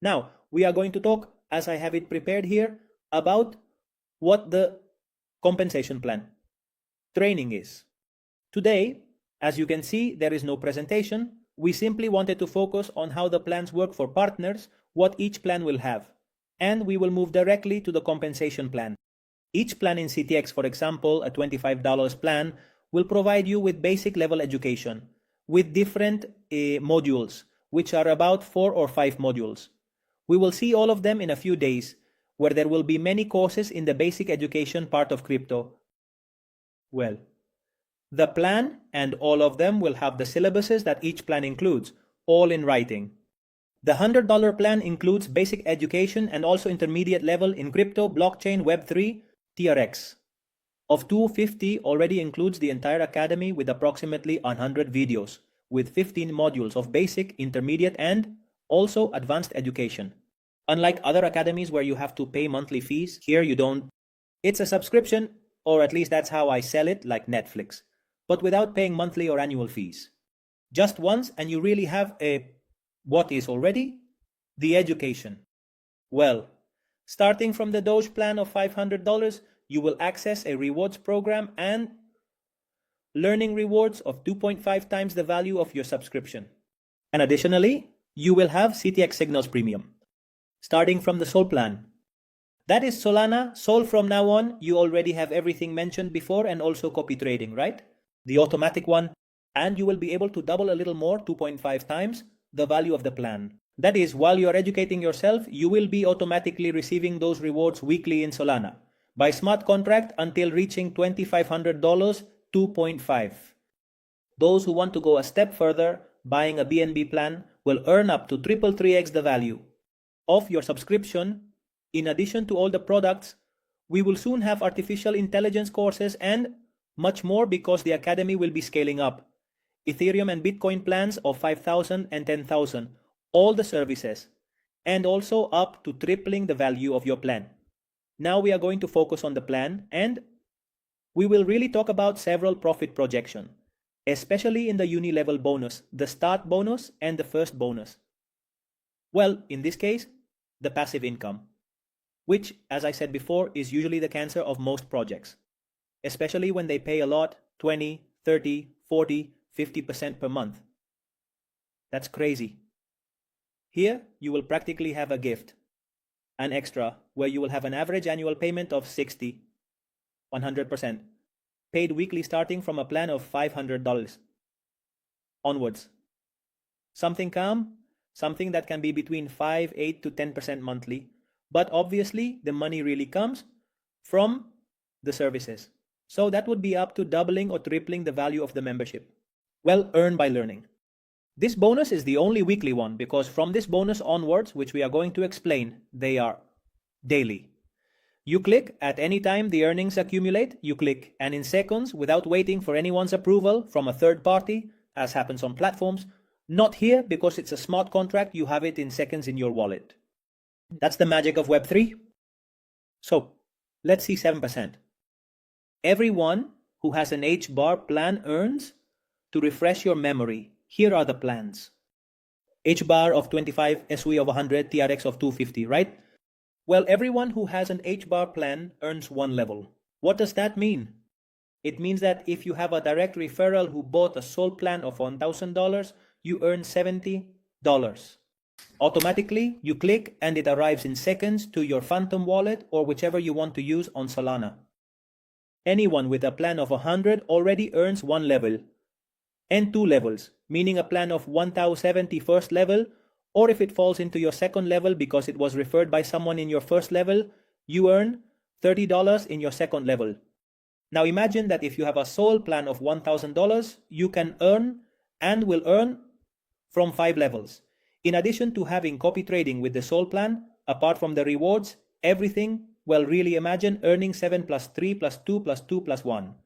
Now, we are going to talk, as I have it prepared here, about what the compensation plan training is. Today, as you can see, there is no presentation. We simply wanted to focus on how the plans work for partners, what each plan will have, and we will move directly to the compensation plan. Each plan in CTX, for example, a $25 plan, will provide you with basic level education with different modules, which are about 4 or 5 modules. We will see all of them in a few days, where there will be many courses in the basic education part of crypto. Well, the plan and all of them will have the syllabuses that each plan includes, all in writing. The $100 plan includes basic education and also intermediate level in crypto, blockchain, Web3, TRX. Of $250 already includes the entire academy with approximately 100 videos, with 15 modules of basic, intermediate, and also advanced education. Unlike other academies where you have to pay monthly fees, here you don't. It's a subscription, or at least that's how I sell it, like Netflix, but without paying monthly or annual fees. Just once, and you really have what is already the education. Well, starting from the Doge plan of $500, you will access a rewards program and learning rewards of 2.5 times the value of your subscription. And additionally, you will have CTX Signals Premium. Starting from the Sol plan. That is Solana. Sol from now on, you already have everything mentioned before and also copy trading, right? The automatic one. And you will be able to double a little more, 2.5 times, the value of the plan. That is, while you are educating yourself, you will be automatically receiving those rewards weekly in Solana. By smart contract until reaching $2,500, 2.5. Those who want to go a step further, buying a BNB plan, will earn up to 333x the value of your subscription. In addition to all the products, we will soon have artificial intelligence courses and much more because the academy will be scaling up. Ethereum and Bitcoin plans of 5,000 and 10,000, all the services, and also up to tripling the value of your plan. Now we are going to focus on the plan, and we will really talk about several profit projection, especially in the uni level bonus, the start bonus, and the first bonus. Well, in this case, the passive income, which, as I said before, is usually the cancer of most projects, especially when they pay a lot, 20, 30, 40, 50% per month. That's crazy. Here, you will practically have a gift, an extra, where you will have an average annual payment of 60, 100%, paid weekly starting from a plan of $500 onwards. Something calm, something that can be between 5, 8 to 10% monthly, but obviously the money really comes from the services. So that would be up to doubling or tripling the value of the membership. Well, earn by learning. This bonus is the only weekly one because from this bonus onwards, which we are going to explain, they are daily. You click, at any time the earnings accumulate, you click, and in seconds, without waiting for anyone's approval from a third party, as happens on platforms, not here because it's a smart contract, you have it in seconds in your wallet. That's the magic of Web3. So, let's see 7%. Everyone who has an H-bar plan earns. To refresh your memory, here are the plans. H-bar of 25, SW of 100, TRX of 250, right? Well, everyone who has an H-bar plan earns 1 level. What does that mean? It means that if you have a direct referral who bought a Sol plan of $1,000, you earn $70. Automatically, you click and it arrives in seconds to your Phantom wallet or whichever you want to use on Solana. Anyone with a plan of 100 already earns 1 level. And 2 levels, meaning a plan of 1,070 first level, or if it falls into your second level because it was referred by someone in your first level, you earn $30 in your second level. Now imagine that if you have a Sol plan of $1,000, you can earn and will earn from 5 levels. In addition to having copy trading with the Sol plan, apart from the rewards, everything, well, really imagine earning 7 plus 3 plus 2 plus 2 plus 1.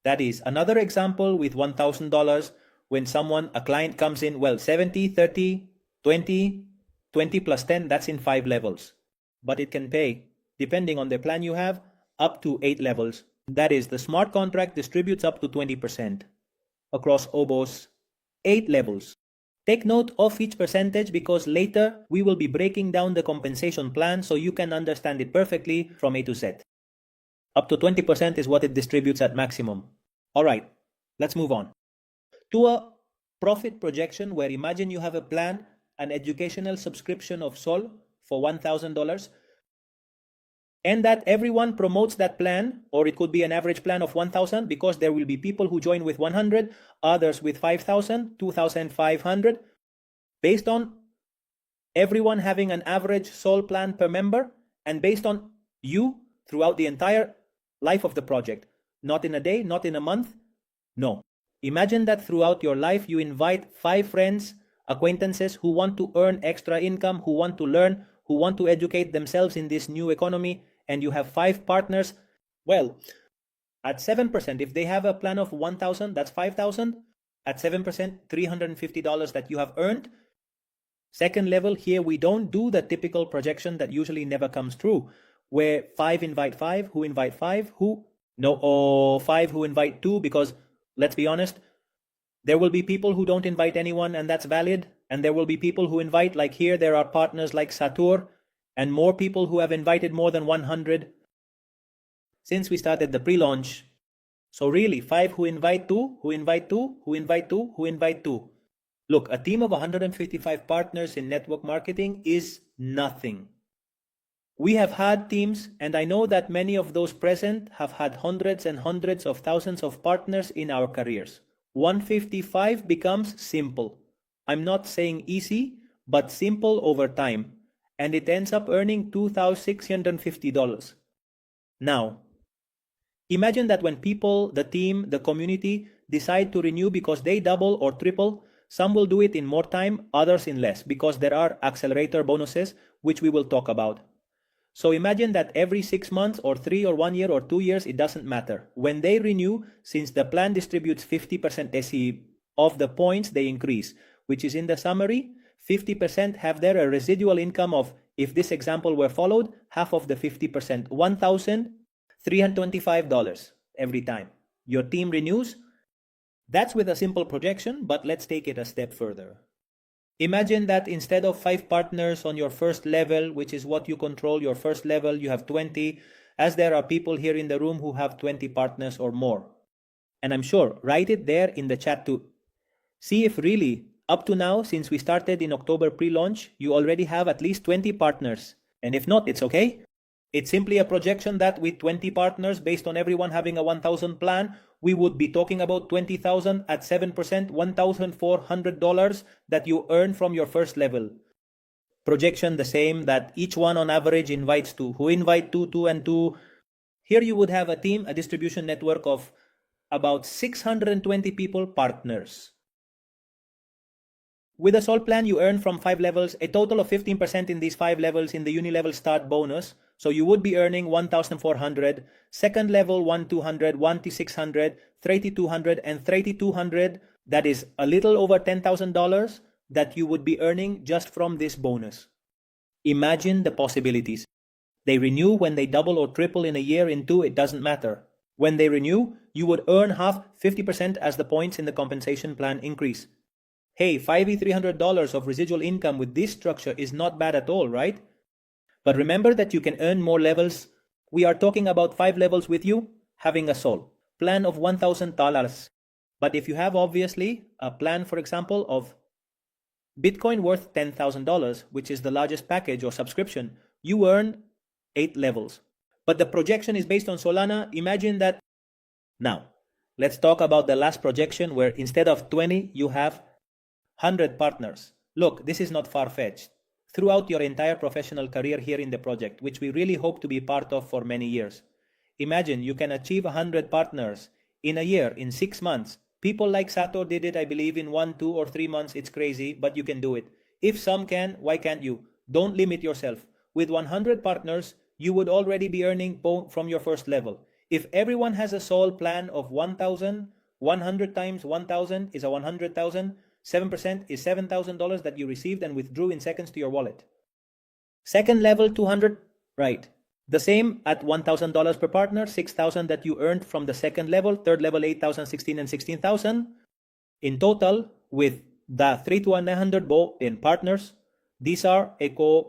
That is another example with $1,000 when a client comes in, well, 70, 30, 20, 20 plus 10, that's in 5 levels. But it can pay, depending on the plan you have, up to 8 levels. That is, the smart contract distributes up to 20% across almost 8 levels. Take note of each percentage because later we will be breaking down the compensation plan so you can understand it perfectly from A to Z. Up to 20% is what it distributes at maximum. All right, let's move on to a profit projection where imagine you have a plan, an educational subscription of Sol for $1,000, and that everyone promotes that plan, or it could be an average plan of 1,000 because there will be people who join with 100, others with 5,000, 2,500, based on everyone having an average Sol plan per member and based on you throughout the entire life of the project. Not in a day, not in a month. No. Imagine that throughout your life you invite 5 friends, acquaintances who want to earn extra income, who want to learn, who want to educate themselves in this new economy, and you have 5 partners. Well, at 7%, if they have a plan of 1,000, that's 5,000. At 7%, $350 that you have earned. Second level, here we don't do the typical projection that usually never comes true, where 5 invite 5, who invite 5, who? No, or 5 who invite 2, because let's be honest, there will be people who don't invite anyone and that's valid. And there will be people who invite, like here, there are partners like Satur and more people who have invited more than 100 since we started the pre-launch. So really, 5 who invite 2, who invite 2, who invite 2, who invite 2. Look, a team of 155 partners in network marketing is nothing. We have had teams, and I know that many of those present have had hundreds and hundreds of thousands of partners in our careers. 155 becomes simple. I'm not saying easy, but simple over time. And it ends up earning $2,650. Now, imagine that when people, the team, the community decide to renew because they double or triple, some will do it in more time, others in less, because there are accelerator bonuses, which we will talk about. So imagine that every 6 months or 3 or 1 year or 2 years, it doesn't matter. When they renew, since the plan distributes 50% SE of the points they increase, which is in the summary, 50% have there a residual income of, if this example were followed, half of the 50%, $1,325 every time your team renews. That's with a simple projection, but let's take it a step further. Imagine that instead of 5 partners on your first level, which is what you control, your first level, you have 20, as there are people here in the room who have 20 partners or more. And I'm sure, write it there in the chat too. See if really, up to now, since we started in October pre-launch, you already have at least 20 partners. And if not, it's okay. It's simply a projection that with 20 partners, based on everyone having a 1,000 plan, we would be talking about 20,000 at 7%, $1,400 that you earn from your first level. Projection the same, that each one on average invites 2. Who invite 2, 2 and 2? Here you would have a team, a distribution network of about 620 people, partners. With a Sol plan, you earn from 5 levels, a total of 15% in these 5 levels in the uni-level start bonus. So you would be earning 1,400, second level 1,200, 1,600, 3,200 and 3,200. That is a little over $10,000 that you would be earning just from this bonus. Imagine the possibilities. They renew when they double or triple in a year, in 2, it doesn't matter. When they renew, you would earn half, 50% as the points in the compensation plan increase. Hey, $5,300 of residual income with this structure is not bad at all, right? But remember that you can earn more levels. We are talking about 5 levels with you, having a Sol plan of $1,000. But if you have obviously a plan, for example, of Bitcoin worth $10,000, which is the largest package or subscription, you earn 8 levels. But the projection is based on Solana. Imagine that. Now, let's talk about the last projection where instead of 20, you have 100 partners. Look, this is not far-fetched. Throughout your entire professional career here in the project, which we really hope to be part of for many years. Imagine you can achieve 100 partners in a year, in 6 months. People like Sato did it, I believe, in 1, 2 or 3 months. It's crazy, but you can do it. If some can, why can't you? Don't limit yourself. With 100 partners, you would already be earning from your first level. If everyone has a Sol plan of 1,000, 100 times 1,000 is a 100,000. 7% is $7,000 that you received and withdrew in seconds to your wallet. Second level, 200, right. The same at $1,000 per partner, 6,000 that you earned from the second level, third level, 8,000, 16, and 16,000. In total, with the 3 to 100 in partners. These are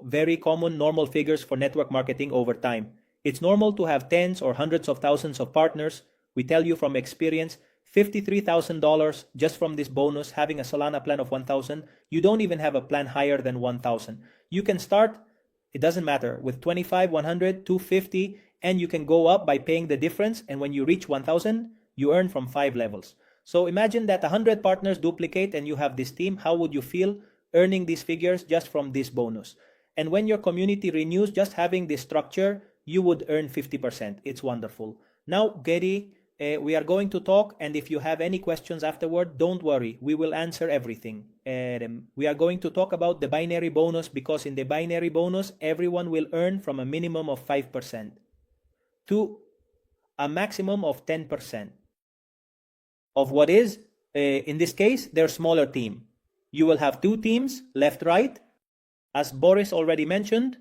very common normal figures for network marketing over time. It's normal to have tens or hundreds of thousands of partners. We tell you from experience, $53,000 just from this bonus, having a Solana plan of 1,000. You don't even have a plan higher than 1,000. You can start, it doesn't matter, with 25, 100, 250, and you can go up by paying the difference. And when you reach 1,000, you earn from 5 levels. So imagine that 100 partners duplicate and you have this team. How would you feel earning these figures just from this bonus? And when your community renews, just having this structure, you would earn 50%. It's wonderful. Now, Gary, we are going to talk, and if you have any questions afterward, don't worry, we will answer everything. We are going to talk about the binary bonus, because in the binary bonus, everyone will earn from a minimum of 5% to a maximum of 10% of what is, in this case, their smaller team. You will have 2 teams, left, right. As Boris already mentioned,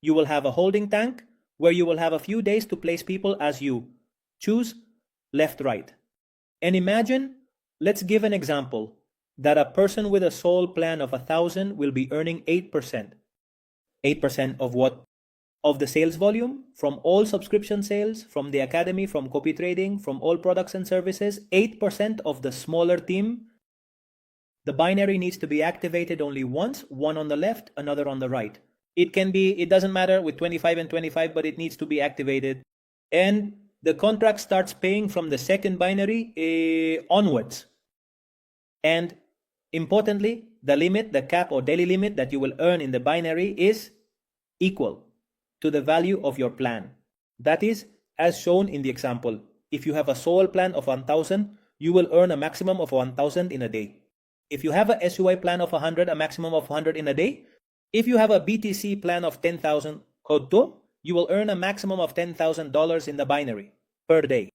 you will have a holding tank where you will have a few days to place people as you choose left, right. And imagine, let's give an example, that a person with a sole plan of 1,000 will be earning 8%. 8% of what? Of the sales volume, from all subscription sales, from the academy, from copy trading, from all products and services. 8% of the smaller team. The binary needs to be activated only once, one on the left, another on the right. It can be, it doesn't matter with 25 and 25, but it needs to be activated. And the contract starts paying from the second binary onwards. And importantly, the limit, the cap or daily limit that you will earn in the binary is equal to the value of your plan. That is, as shown in the example. If you have a sole plan of 1,000, you will earn a maximum of 1,000 in a day. If you have a SUI plan of 100, a maximum of 100 in a day. If you have a BTC plan of 10,000, you will earn a maximum of $10,000 in the binary per day.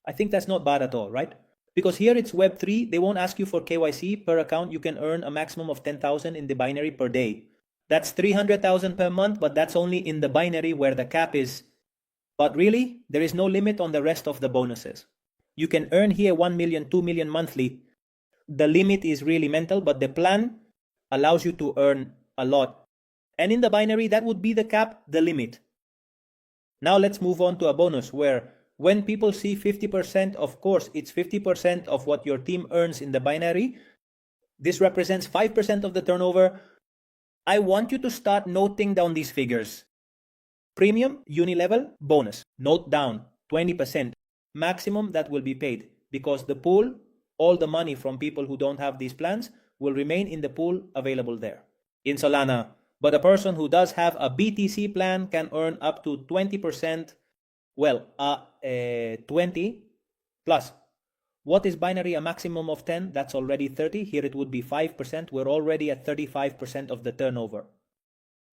I think that's not bad at all, right? Because here it's Web3, they won't ask you for KYC. Per account, you can earn a maximum of 10,000 in the binary per day. That's 300,000 per month, but that's only in the binary where the cap is. But really, there is no limit on the rest of the bonuses. You can earn here 1 million, 2 million monthly. The limit is really mental, but the plan allows you to earn a lot. And in the binary, that would be the cap, the limit. Now let's move on to a bonus where when people see 50%, of course, it's 50% of what your team earns in the binary. This represents 5% of the turnover. I want you to start noting down these figures. Premium, uni-level, bonus. Note down 20% maximum that will be paid, because the pool, all the money from people who don't have these plans will remain in the pool available there in Solana. But a person who does have a BTC plan can earn up to 20%, 20 plus. What is binary? A maximum of 10, that's already 30. Here it would be 5%. We're already at 35% of the turnover.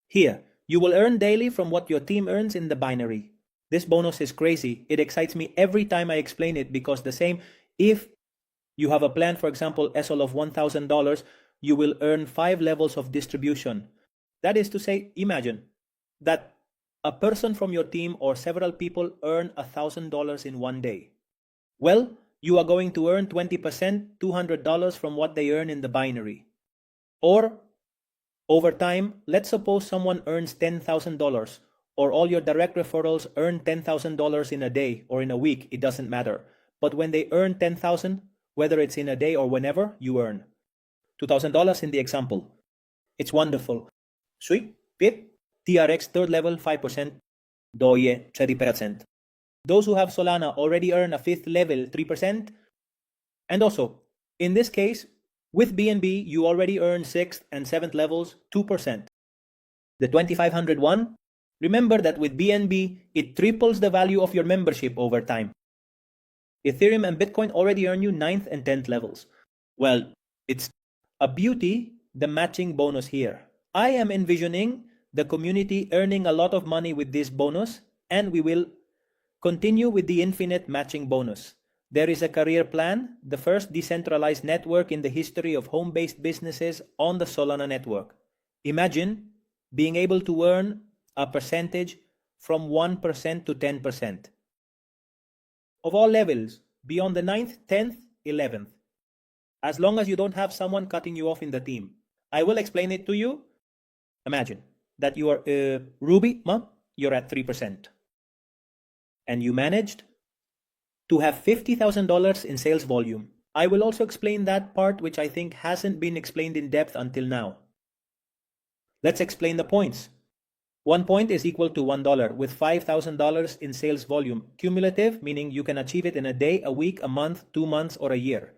Here, you will earn daily from what your team earns in the binary. This bonus is crazy. It excites me every time I explain it, because the same, if you have a plan, for example, SL of $1,000, you will earn 5 levels of distribution. That is to say, imagine that a person from your team or several people earn $1,000 in one day. Well, you are going to earn 20%, $200 from what they earn in the binary. Or, over time, let's suppose someone earns $10,000, or all your direct referrals earn $10,000 in a day or in a week, it doesn't matter. But when they earn $10,000, whether it's in a day or whenever, you earn $2,000 in the example. It's wonderful. Sweet, fit, TRX third level 5%, DOIE 30%. Those who have Solana already earn a 5th level 3%. And also, in this case, with BNB, you already earn 6th and 7th levels 2%. The 2500 one, remember that with BNB, it triples the value of your membership over time. Ethereum and Bitcoin already earn you 9th and 10th levels. Well, it's a beauty, the matching bonus here. I am envisioning the community earning a lot of money with this bonus, and we will continue with the infinite matching bonus. There is a career plan, the first decentralized network in the history of home-based businesses on the Solana network. Imagine being able to earn a percentage from 1% to 10%. Of all levels, beyond the 9th, 10th, 11th. as long as you don't have someone cutting you off in the team. I will explain it to you. Imagine that you are Ruby, you're at 3%. And you managed to have $50,000 in sales volume. I will also explain that part, which I think hasn't been explained in depth until now. Let's explain the points. 1 point is equal to $1 with $5,000 in sales volume. Cumulative, meaning you can achieve it in a day, a week, a month, 2 months, or a year.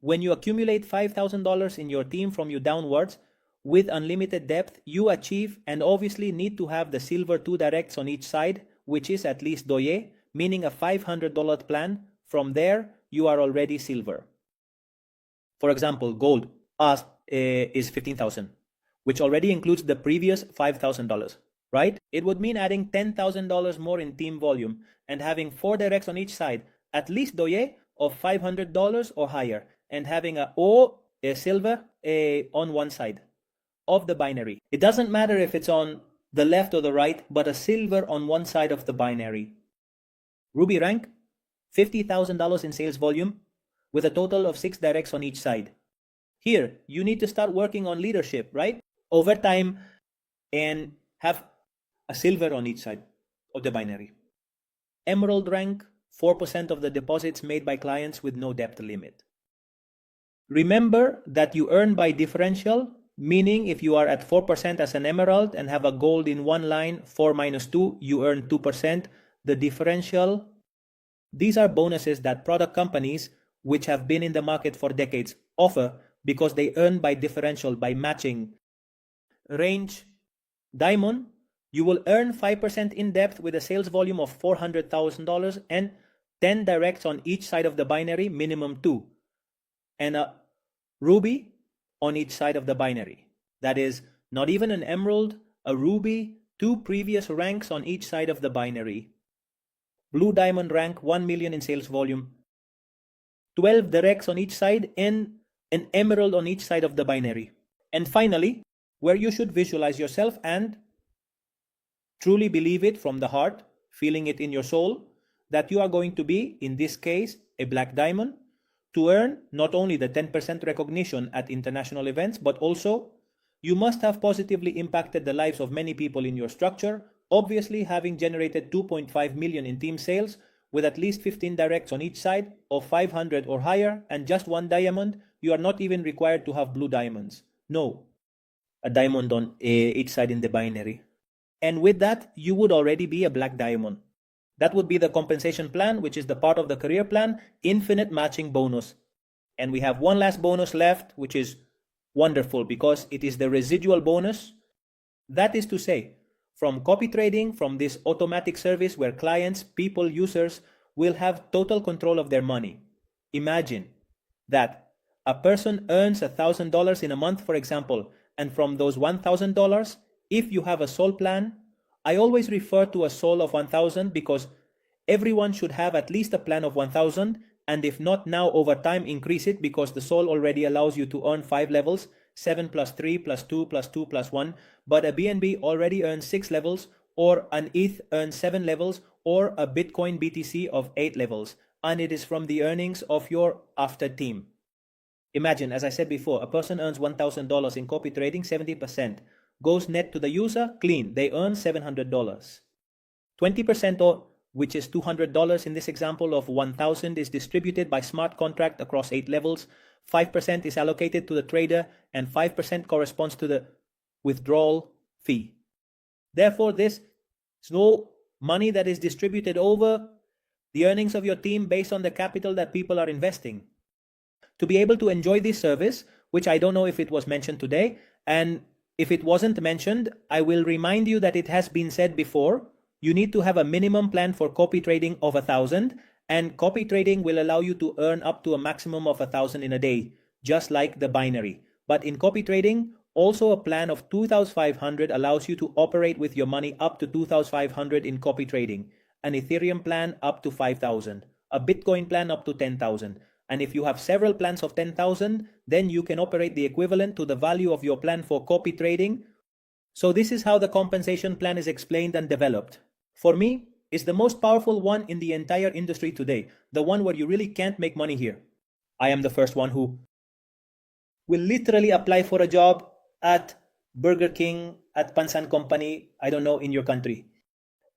When you accumulate $5,000 in your team from you downwards, with unlimited depth, you achieve and obviously need to have the silver 2 directs on each side, which is at least doye, meaning a $500 plan. From there, you are already silver. For example, gold is 15,000, which already includes the previous $5,000, right? It would mean adding $10,000 more in team volume and having 4 directs on each side, at least doye of $500 or higher, and having a silver on one side of the binary. It doesn't matter if it's on the left or the right, but a silver on one side of the binary. Ruby rank, $50,000 in sales volume with a total of 6 directs on each side. Here, you need to start working on leadership, right? Over time, and have a silver on each side of the binary. Emerald rank, 4% of the deposits made by clients with no debt limit. Remember that you earn by differential, meaning if you are at 4% as an emerald and have a gold in one line, 4 minus 2, you earn 2%. The differential, these are bonuses that product companies, which have been in the market for decades, offer because they earn by differential, by matching. Range diamond, you will earn 5% in depth with a sales volume of $400,000 and 10 directs on each side of the binary, minimum 2. And a ruby on each side of the binary. That is not even an emerald, a ruby, 2 previous ranks on each side of the binary. Blue diamond rank, 1 million in sales volume, 12 directs on each side, and an emerald on each side of the binary. And finally, where you should visualize yourself and truly believe it from the heart, feeling it in your soul, that you are going to be, in this case, a black diamond, to earn not only the 10% recognition at international events, but also you must have positively impacted the lives of many people in your structure, obviously having generated 2.5 million in team sales with at least 15 directs on each side of 500 or higher and just 1 diamond. You are not even required to have blue diamonds. No, a diamond on each side in the binary. And with that, you would already be a black diamond. That would be the compensation plan, which is the part of the career plan, infinite matching bonus. And we have one last bonus left, which is wonderful because it is the residual bonus. That is to say, from copy trading, from this automatic service where clients, people, users will have total control of their money. Imagine that a person earns $1,000 in a month, for example, and from those $1,000, if you have a soul plan, I always refer to a soul of 1,000 because everyone should have at least a plan of 1,000, and if not now, over time, increase it because the soul already allows you to earn 5 levels, 7 plus 3 plus 2 plus 2 plus 1, but a BNB already earns 6 levels, or an ETH earns 7 levels, or a Bitcoin BTC of 8 levels, and it is from the earnings of your after team. Imagine, as I said before, a person earns $1,000 in copy trading, 70%. Goes net to the user, clean, they earn $700. 20%, which is $200 in this example of 1,000, is distributed by smart contract across 8 levels. 5% is allocated to the trader, and 5% corresponds to the withdrawal fee. Therefore, this is no money that is distributed over the earnings of your team based on the capital that people are investing. To be able to enjoy this service, which I don't know if it was mentioned today, and if it wasn't mentioned, I will remind you that it has been said before. You need to have a minimum plan for copy trading of 1,000, and copy trading will allow you to earn up to a maximum of 1,000 in a day, just like the binary. But in copy trading, also a plan of 2,500 allows you to operate with your money up to 2,500 in copy trading, an Ethereum plan up to 5,000, a Bitcoin plan up to 10,000. And if you have several plans of 10,000, then you can operate the equivalent to the value of your plan for copy trading. So this is how the compensation plan is explained and developed. For me, it's the most powerful one in the entire industry today, the one where you really can't make money here. I am the first one who will literally apply for a job at Burger King, at Pansan Company, I don't know, in your country.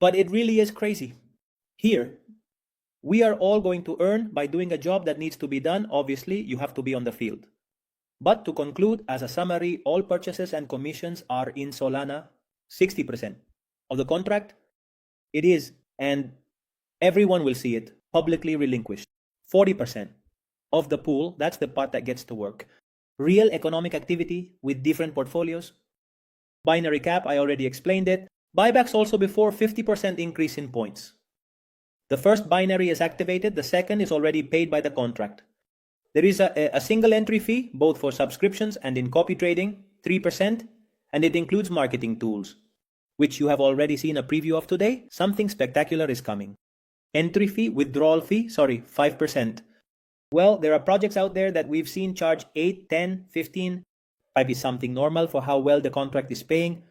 But it really is crazy. Here, we are all going to earn by doing a job that needs to be done. Obviously, you have to be on the field. But to conclude, as a summary, all purchases and commissions are in Solana. 60% of the contract, it is, and everyone will see it, publicly relinquished. 40% of the pool, that's the part that gets to work. Real economic activity with different portfolios. Binary cap, I already explained it. Buybacks also before 50% increase in points. The first binary is activated, the second is already paid by the contract. There is a single entry fee, both for subscriptions and in copy trading, 3%, and it includes marketing tools, which you have already seen a preview of today. Something spectacular is coming. Entry fee, withdrawal fee, 5%. Well, there are projects out there that we've seen charge 8, 10, 15, might be something normal for how well the contract is paying.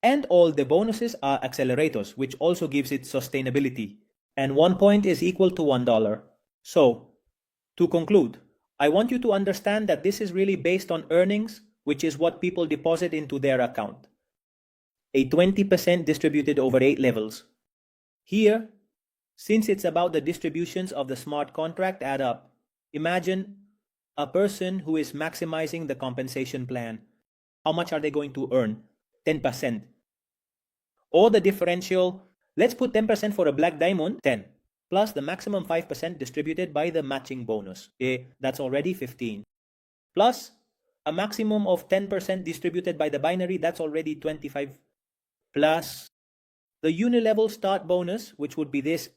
And all the bonuses are accelerators, which also gives it sustainability. And 1 point is equal to $1. So, to conclude, I want you to understand that this is really based on earnings, which is what people deposit into their account. A 20% distributed over 8 levels. Here, since it's about the distributions of the smart contract add up, imagine a person who is maximizing the compensation plan. How much are they going to earn? 10%. Or the differential, let's put 10% for a black diamond, 10. Plus the maximum 5% distributed by the matching bonus. That's already 15. Plus a maximum of 10% distributed by the binary, that's already 25. Plus the unilevel start bonus, which would be this,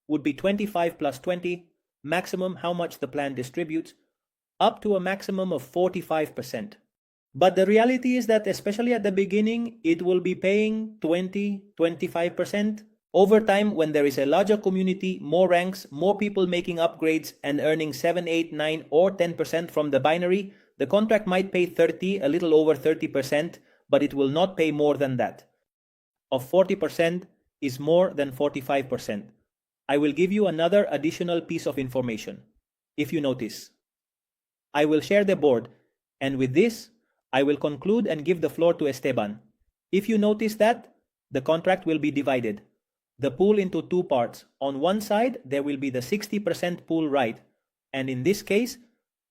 would be 25 plus 20, maximum how much the plan distributes, up to a maximum of 45%. But the reality is that especially at the beginning, it will be paying 20-25%. Over time, when there is a larger community, more ranks, more people making upgrades and earning 7, 8, 9 or 10% from the binary, the contract might pay 30, a little over 30%, but it will not pay more than that. Of 40% is more than 45%. I will give you another additional piece of information. If you notice, I will share the board, and with this, I will conclude and give the floor to Esteban. If you notice that, the contract will be divided. The pool into 2 parts. On one side, there will be the 60% pool right, and in this case,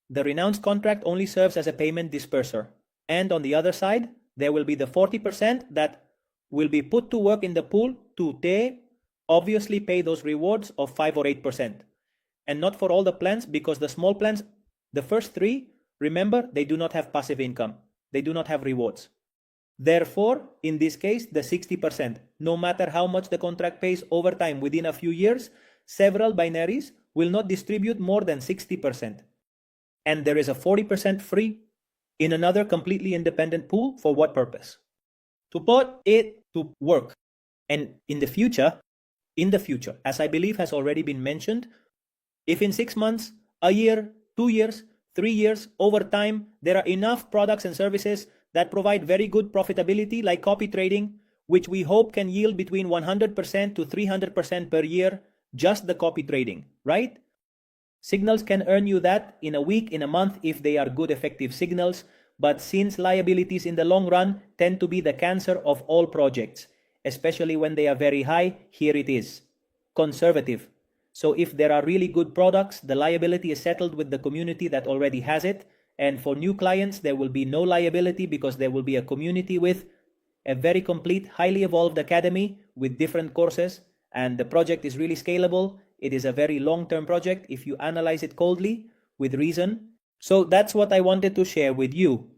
the renounced contract only serves as a payment disperser. And on the other side, there will be the 40% that will be put to work in the pool to obviously pay those rewards of 5 or 8%. And not for all the plans, because the small plans, the first 3, remember, they do not have passive income. They do not have rewards. Therefore, in this case, the 60%, no matter how much the contract pays over time within a few years, several binaries will not distribute more than 60%. And there is a 40% free in another completely independent pool. For what purpose? To put it to work. And in the future, as I believe has already been mentioned, if in 6 months, a year, 2 years, 3 years, over time, there are enough products and services that provide very good profitability like copy trading, which we hope can yield between 100% to 300% per year, just the copy trading, right? Signals can earn you that in a week, in a month, if they are good, effective signals. But since liabilities in the long run tend to be the cancer of all projects, especially when they are very high, here it is. Conservative. So if there are really good products, the liability is settled with the community that already has it. And for new clients, there will be no liability because there will be a community with a very complete, highly evolved academy with different courses. And the project is really scalable. It is a very long-term project if you analyze it coldly with reason. So that's what I wanted to share with you.